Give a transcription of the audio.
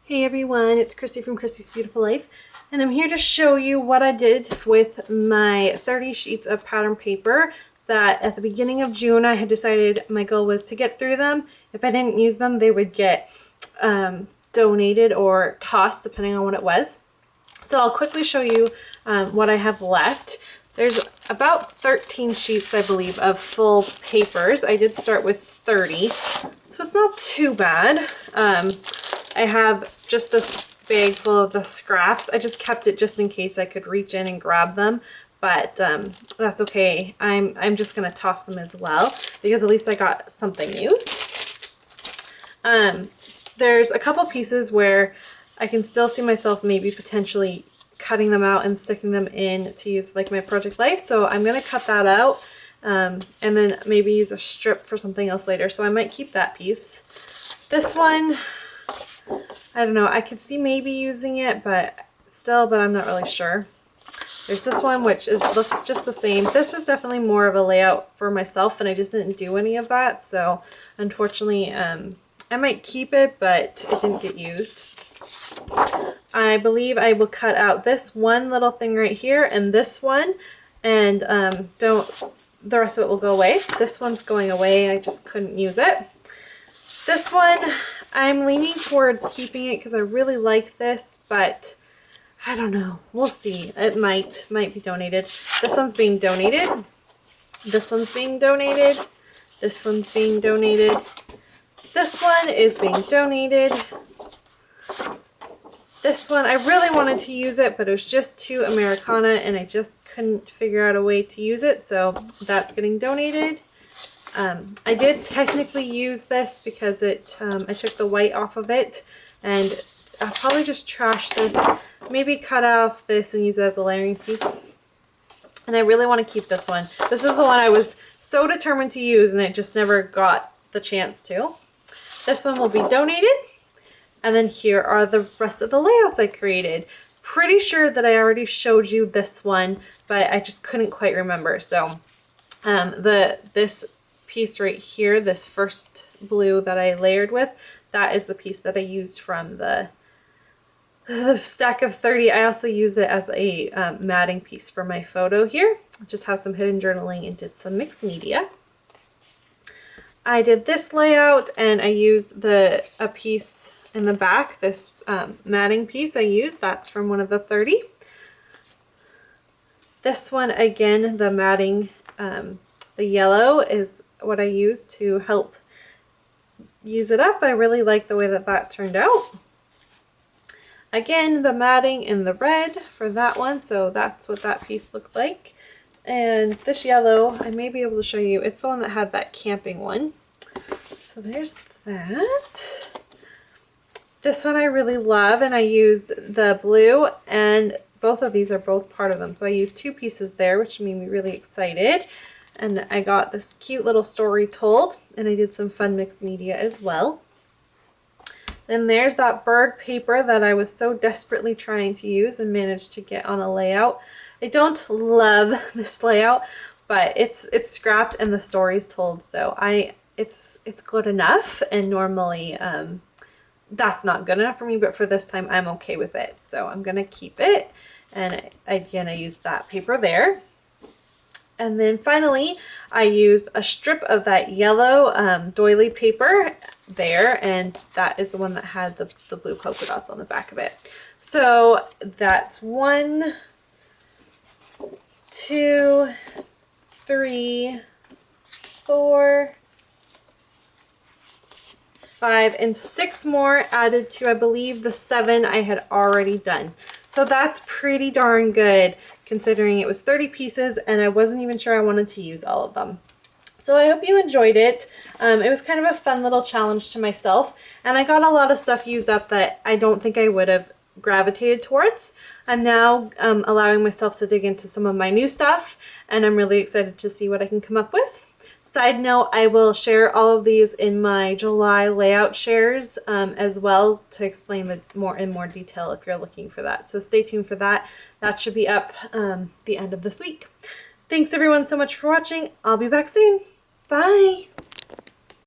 Hey everyone, it's Christy from Christy's Beautiful Life, and I'm here to show you what I did with my 30 sheets of pattern paper that at the beginning of June I had decided my goal was to get through them. If I didn't use them, they would get donated or tossed depending on what it was. So I'll quickly show you what I have left. There's about 13 sheets, I believe, of full papers. I did start with 30, so it's not too bad. I have just this bag full of the scraps. I just kept it just in case I could reach in and grab them, but that's okay. I'm just gonna toss them as well because at least I got something used. There's a couple pieces where I can still see myself maybe potentially cutting them out and sticking them in to use like my project life, so I'm gonna cut that out and then maybe use a strip for something else later, so I might keep that piece. This one, I don't know, I could see maybe using it, but I'm not really sure. There's this one which looks just the same. This is definitely more of a layout for myself, and I just didn't do any of that, so unfortunately I might keep it, but it didn't get used. I believe I will cut out this one little thing right here and this one, and the rest of it will go away. This one's going away, I just couldn't use it. This one, I'm leaning towards keeping it because I really like this, but I don't know. We'll see. It might be donated. This one's being donated. This one's being donated. This one's being donated. This one is being donated. This one, I really wanted to use it, but it was just too Americana and I just couldn't figure out a way to use it, so that's getting donated. I did technically use this because I took the white off of it, and I'll probably just trash this, maybe cut off this and use it as a layering piece. And I really want to keep this one. This is the one I was so determined to use and I just never got the chance to. This one will be donated. And then here are the rest of the layouts I created. Pretty sure that I already showed you this one, but I just couldn't quite remember. So this piece right here, this first blue that I layered with, that is the piece that I used from the stack of 30. I also used it as a matting piece for my photo here. Just have some hidden journaling and did some mixed media. I did this layout and I used a piece in the back, this matting piece I used, that's from one of the 30. This one, again, the matting, the yellow is what I used to help use it up. I really like the way that turned out. Again, the matting in the red for that one, so that's what that piece looked like. And this yellow, I may be able to show you, it's the one that had that camping one. So there's that. This one I really love, and I used the blue, and both of these are both part of them. So I used two pieces there, which made me really excited. And I got this cute little story told, and I did some fun mixed media as well. Then there's that bird paper that I was so desperately trying to use and managed to get on a layout. I don't love this layout, but it's scrapped and the story's told, so it's good enough, and normally that's not good enough for me, but for this time I'm okay with it, so I'm gonna keep it. And again, I used that paper there. And then finally I used a strip of that yellow doily paper there, and that is the one that had the blue polka dots on the back of it. So that's 1, 2, 3, 4, 5, and 6 more added to, I believe, the 7 I had already done. So that's pretty darn good considering it was 30 pieces and I wasn't even sure I wanted to use all of them. So I hope you enjoyed it. It was kind of a fun little challenge to myself, and I got a lot of stuff used up that I don't think I would have gravitated towards. I'm now allowing myself to dig into some of my new stuff, and I'm really excited to see what I can come up with. Side note, I will share all of these in my July layout shares as well to explain in more detail if you're looking for that. So stay tuned for that. That should be up the end of this week. Thanks everyone so much for watching. I'll be back soon. Bye.